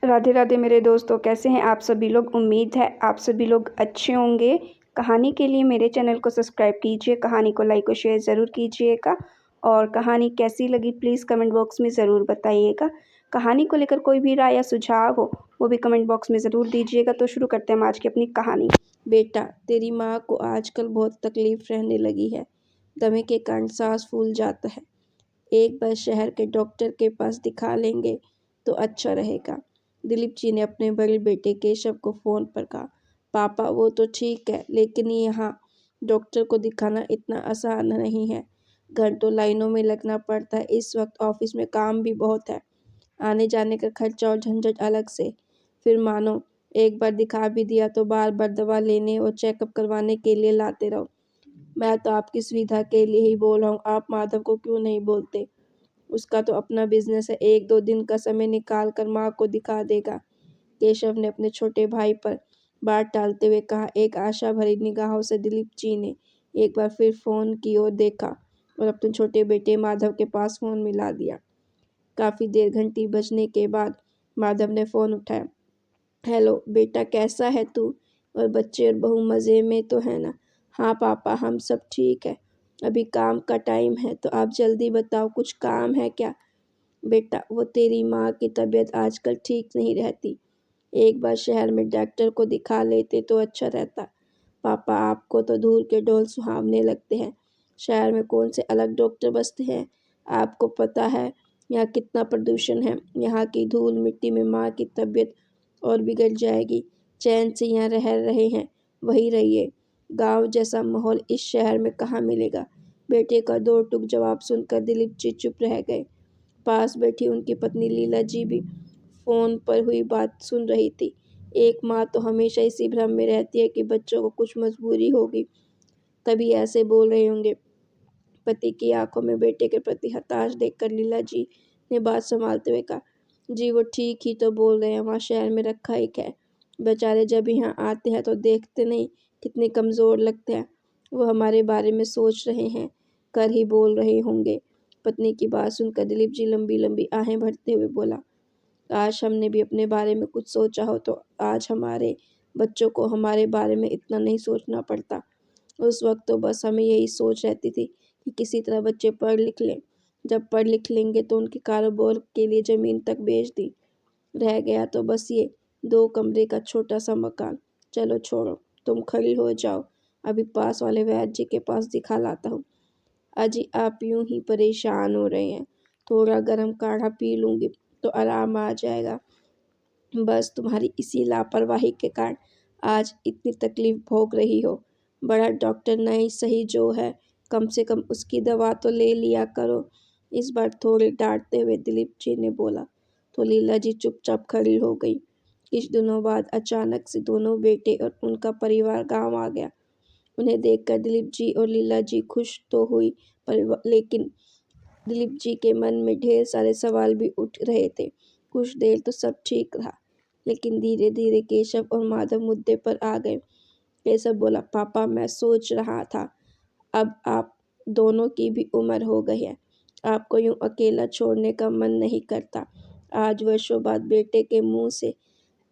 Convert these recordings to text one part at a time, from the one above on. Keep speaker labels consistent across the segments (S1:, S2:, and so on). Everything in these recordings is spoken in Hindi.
S1: राधे राधे मेरे दोस्तों, कैसे हैं आप सभी लोग। उम्मीद है आप सभी लोग अच्छे होंगे। कहानी के लिए मेरे चैनल को सब्सक्राइब कीजिए, कहानी को लाइक और शेयर ज़रूर कीजिएगा और कहानी कैसी लगी प्लीज़ कमेंट बॉक्स में ज़रूर बताइएगा। कहानी को लेकर कोई भी राय या सुझाव हो वो भी कमेंट बॉक्स में ज़रूर दीजिएगा। तो शुरू करते हैं हम आज की अपनी कहानी।
S2: बेटा, तेरी माँ को आजकल बहुत तकलीफ रहने लगी है। दमे के कारण सांस फूल जाता है। एक बार शहर के डॉक्टर के पास दिखा लेंगे तो अच्छा रहेगा। दिलीप जी ने अपने बड़े बेटे केशव को फ़ोन पर कहा। पापा, वो तो ठीक है, लेकिन यहाँ डॉक्टर को दिखाना इतना आसान नहीं है। घंटों लाइनों में लगना पड़ता है। इस वक्त ऑफिस में काम भी बहुत है। आने जाने का खर्चा और झंझट अलग से। फिर मानो एक बार दिखा भी दिया तो बार बार दवा लेने और चेकअप करवाने के लिए लाते रहो। मैं तो आपकी सुविधा के लिए ही बोल रहा हूँ, आप माधव को क्यों नहीं बोलते? उसका तो अपना बिजनेस है, 1-2 दिन का समय निकाल कर माँ को दिखा देगा। केशव ने अपने छोटे भाई पर बात टालते हुए कहा। एक आशा भरी निगाहों से दिलीप जी ने एक बार फिर फोन की ओर देखा और अपने छोटे बेटे माधव के पास फोन मिला दिया। काफी देर घंटी बजने के बाद माधव ने फोन उठाया। हेलो बेटा, कैसा है तू? और बच्चे और बहू मज़े में तो है ना? हाँ पापा, हम सब ठीक है। अभी काम का टाइम है तो आप जल्दी बताओ, कुछ काम है क्या? बेटा, वो तेरी माँ की तबीयत आजकल ठीक नहीं रहती। एक बार शहर में डॉक्टर को दिखा लेते तो अच्छा रहता। पापा, आपको तो दूर के ढोल सुहावने लगते हैं। शहर में कौन से अलग डॉक्टर बसते हैं? आपको पता है यहाँ कितना प्रदूषण है। यहाँ की धूल मिट्टी में माँ की तबीयत और बिगड़ जाएगी। चैन से यहाँ रह रहे हैं, वही रहिए। गांव जैसा माहौल इस शहर में कहाँ मिलेगा? बेटे का दो टूक जवाब सुनकर दिलीप जी चुप रह गए। पास बैठी उनकी पत्नी लीला जी भी फोन पर हुई बात सुन रही थी। एक माँ तो हमेशा इसी भ्रम में रहती है कि बच्चों को कुछ मजबूरी होगी, तभी ऐसे बोल रहे होंगे। पति की आंखों में बेटे के प्रति हताश देखकर लीला जी ने बात संभालते हुए कहा। जी, वो ठीक ही तो बोल रहे हैं, वहाँ शहर में रखा ही है। बेचारे जब यहाँ आते हैं तो देखते नहीं कितने कमज़ोर लगते हैं। वो हमारे बारे में सोच रहे हैं, कर ही बोल रहे होंगे। पत्नी की बात सुनकर दिलीप जी लंबी लंबी आहें भरते हुए बोला। काश हमने भी अपने बारे में कुछ सोचा हो तो आज हमारे बच्चों को हमारे बारे में इतना नहीं सोचना पड़ता। उस वक्त तो बस हमें यही सोच रहती थी कि किसी तरह बच्चे पढ़ लिख लें। जब पढ़ लिख लेंगे तो उनके कारोबार के लिए ज़मीन तक बेच दी। रह गया तो बस ये 2 कमरे का छोटा सा मकान। चलो छोड़ो, तुम खड़ी हो जाओ, अभी पास वाले वैद्य जी के पास दिखा लाता हूँ। अजी, आप यूं ही परेशान हो रहे हैं, थोड़ा गर्म काढ़ा पी लूँगी तो आराम आ जाएगा। बस तुम्हारी इसी लापरवाही के कारण आज इतनी तकलीफ भोग रही हो। बड़ा डॉक्टर नहीं सही जो है, कम से कम उसकी दवा तो ले लिया करो। इस बार थोड़े डांटते हुए दिलीप जी ने बोला तो लीला जी चुपचाप खड़ी हो गई। कुछ दिनों बाद अचानक से दोनों बेटे और उनका परिवार गांव आ गया। उन्हें देखकर दिलीप जी और लीला जी खुश तो हुई, लेकिन दिलीप जी के मन में ढेर सारे सवाल भी उठ रहे थे। कुछ देर तो सब ठीक रहा, लेकिन धीरे धीरे केशव और माधव मुद्दे पर आ गए। केशव बोला, पापा, मैं सोच रहा था, अब आप दोनों की भी उम्र हो गई है, आपको यूं अकेला छोड़ने का मन नहीं करता। आज वर्षों बाद बेटे के मुंह से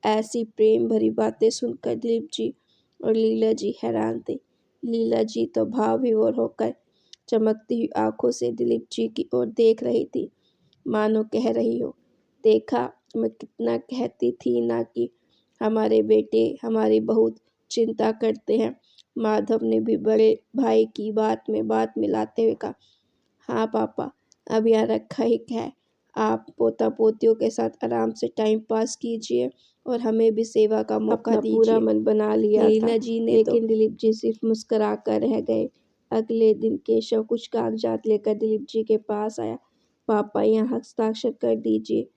S2: ऐसी प्रेम भरी बातें सुनकर दिलीप जी और लीला जी हैरान थे। लीला जी तो भाव विभोर होकर चमकती हुई आंखों से दिलीप जी की ओर देख रही थी, मानो कह रही हो, देखा, मैं कितना कहती थी ना कि हमारे बेटे हमारी बहुत चिंता करते हैं। माधव ने भी बड़े भाई की बात में बात मिलाते हुए कहा। हाँ पापा, अब यहाँ रखा ही है, आप पोता पोतियों के साथ आराम से टाइम पास कीजिए और हमें भी सेवा का मौका दीजिए। पूरा मन बना लिया लीला जी ने, लेकिन दिलीप जी सिर्फ मुस्कुरा कर रह गए। अगले दिन केशव कुछ कागजात लेकर दिलीप जी के पास आया। पापा, यहाँ हस्ताक्षर कर दीजिए।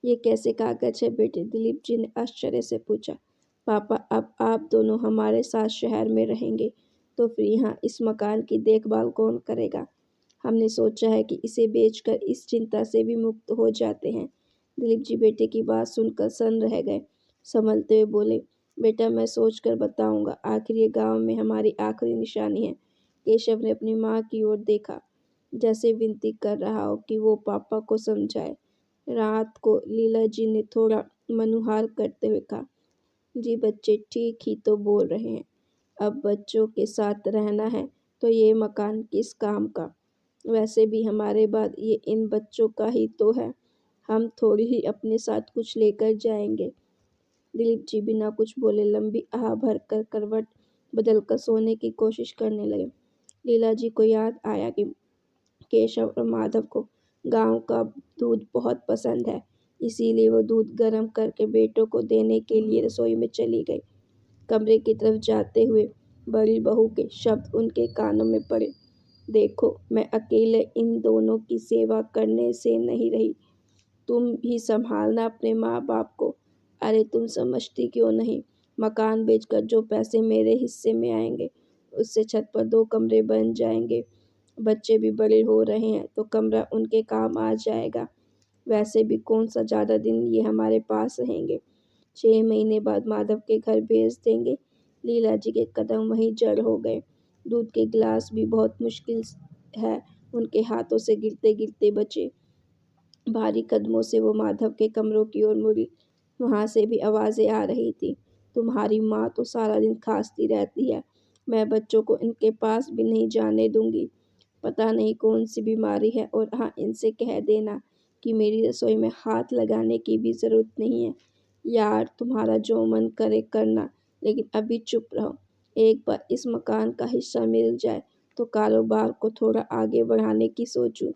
S2: ये कैसे कागज है बेटे? दिलीप जी ने आश्चर्य से पूछा। पापा, अब आप दोनों हमारे साथ शहर में रहेंगे तो फिर यहाँ इस मकान की देखभाल कौन करेगा? हमने सोचा है कि इसे बेचकर इस चिंता से भी मुक्त हो जाते हैं। दिलीप जी बेटे की बात सुनकर सन्न रह गए। संभलते हुए बोले, बेटा, मैं सोच कर बताऊंगा, आखिर ये गांव में हमारी आखिरी निशानी है। केशव ने अपनी माँ की ओर देखा, जैसे विनती कर रहा हो कि वो पापा को समझाए। रात को लीला जी ने थोड़ा मनुहार करते हुए कहा, जी बच्चे ठीक ही तो बोल रहे हैं। अब बच्चों के साथ रहना है तो ये मकान किस काम का। वैसे भी हमारे बाद ये इन बच्चों का ही तो है। हम थोड़ी ही अपने साथ कुछ लेकर जाएंगे। दिलीप जी बिना कुछ बोले लंबी आह भरकर करवट बदलकर सोने की कोशिश करने लगे। लीला जी को याद आया कि केशव और माधव को गांव का दूध बहुत पसंद है, इसीलिए वो दूध गर्म करके बेटों को देने के लिए रसोई में चली गई। कमरे की तरफ जाते हुए बड़ी बहू के शब्द उनके कानों में पड़े, देखो मैं अकेले इन दोनों की सेवा करने से नहीं रही, तुम ही संभालना अपने माँ बाप को। अरे तुम समझती क्यों नहीं, मकान बेचकर जो पैसे मेरे हिस्से में आएंगे उससे छत पर 2 कमरे बन जाएंगे। बच्चे भी बड़े हो रहे हैं तो कमरा उनके काम आ जाएगा। वैसे भी कौन सा ज़्यादा दिन ये हमारे पास रहेंगे। 6 महीने बाद माधव के घर भेज देंगे। लीला जी के कदम वहीं जड़ हो गए। दूध के गिलास भी बहुत मुश्किल है उनके हाथों से गिरते गिरते बचे। भारी कदमों से वो माधव के कमरों की ओर मुड़ी। वहां से भी आवाजें आ रही थी, तुम्हारी माँ तो सारा दिन खांसती रहती है, मैं बच्चों को इनके पास भी नहीं जाने दूंगी। पता नहीं कौन सी बीमारी है, और हाँ इनसे कह देना कि मेरी रसोई में हाथ लगाने की भी जरूरत नहीं है। यार तुम्हारा जो मन करे करना, लेकिन अभी चुप रहो। एक बार इस मकान का हिस्सा मिल जाए तो कारोबार को थोड़ा आगे बढ़ाने की सोचूं।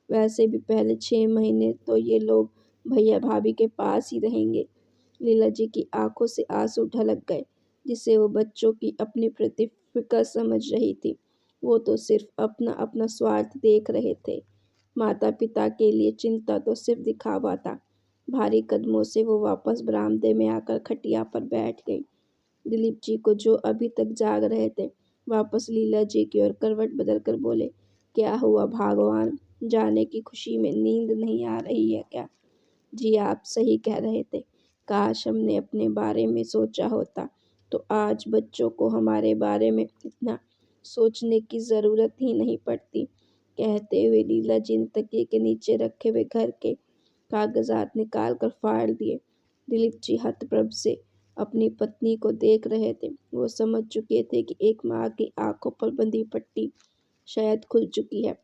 S2: वैसे भी पहले 6 महीने तो ये लोग भैया भाभी के पास ही रहेंगे। लीला जी की आंखों से आंसू ढलक गए, जिसे वो बच्चों की अपनी प्रति फिक्र समझ रही थी। वो तो सिर्फ अपना अपना स्वार्थ देख रहे थे। माता पिता के लिए चिंता तो सिर्फ दिखावा था। भारी कदमों से वो वापस बरामदे में आकर खटिया पर बैठ गई। दिलीप जी को जो अभी तक जाग रहे थे वापस लीला जी की ओर करवट बदलकर बोले, क्या हुआ भगवान, जाने की खुशी में नींद नहीं आ रही है क्या। जी आप सही कह रहे थे, काश हमने अपने बारे में सोचा होता तो आज बच्चों को हमारे बारे में इतना सोचने की ज़रूरत ही नहीं पड़ती। कहते हुए लीला जी ने तकिए के नीचे रखे हुए घर के कागजात निकाल कर फाड़ दिए। दिलीप जी हतप्रभ से अपनी पत्नी को देख रहे थे। वो समझ चुके थे कि एक माँ की आंखों पर बंधी पट्टी शायद खुल चुकी है।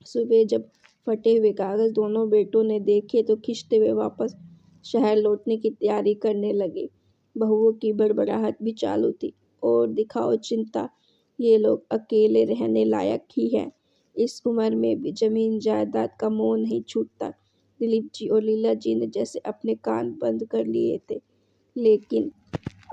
S2: सुबह जब फटे हुए कागज दोनों बेटों ने देखे तो खींचते हुए वापस शहर लौटने की तैयारी करने लगे। बहुओं की बड़बड़ाहट भी चालू थी, और दिखाओ चिंता, ये लोग अकेले रहने लायक ही हैं। इस उम्र में भी जमीन जायदाद का मोह नहीं छूटता। दिलीप जी और लीला जी ने जैसे अपने कान बंद कर लिए थे, लेकिन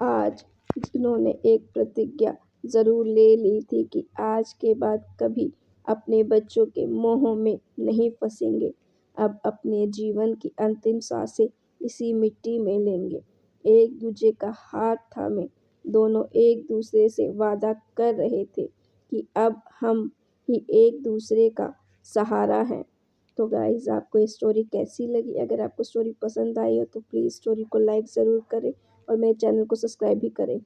S2: आज जिन्होंने एक प्रतिज्ञा जरूर ले ली थी कि आज के बाद कभी अपने बच्चों के मोह में नहीं फंसेंगे। अब अपने जीवन की अंतिम सांसें इसी मिट्टी में लेंगे। एक दूजे का हाथ थामे दोनों एक दूसरे से वादा कर रहे थे कि अब हम ही एक दूसरे का सहारा हैं। तो गाइज आपको ये स्टोरी कैसी लगी। अगर आपको स्टोरी पसंद आई हो तो प्लीज़ स्टोरी को लाइक ज़रूर करें और मेरे चैनल को सब्सक्राइब भी करें।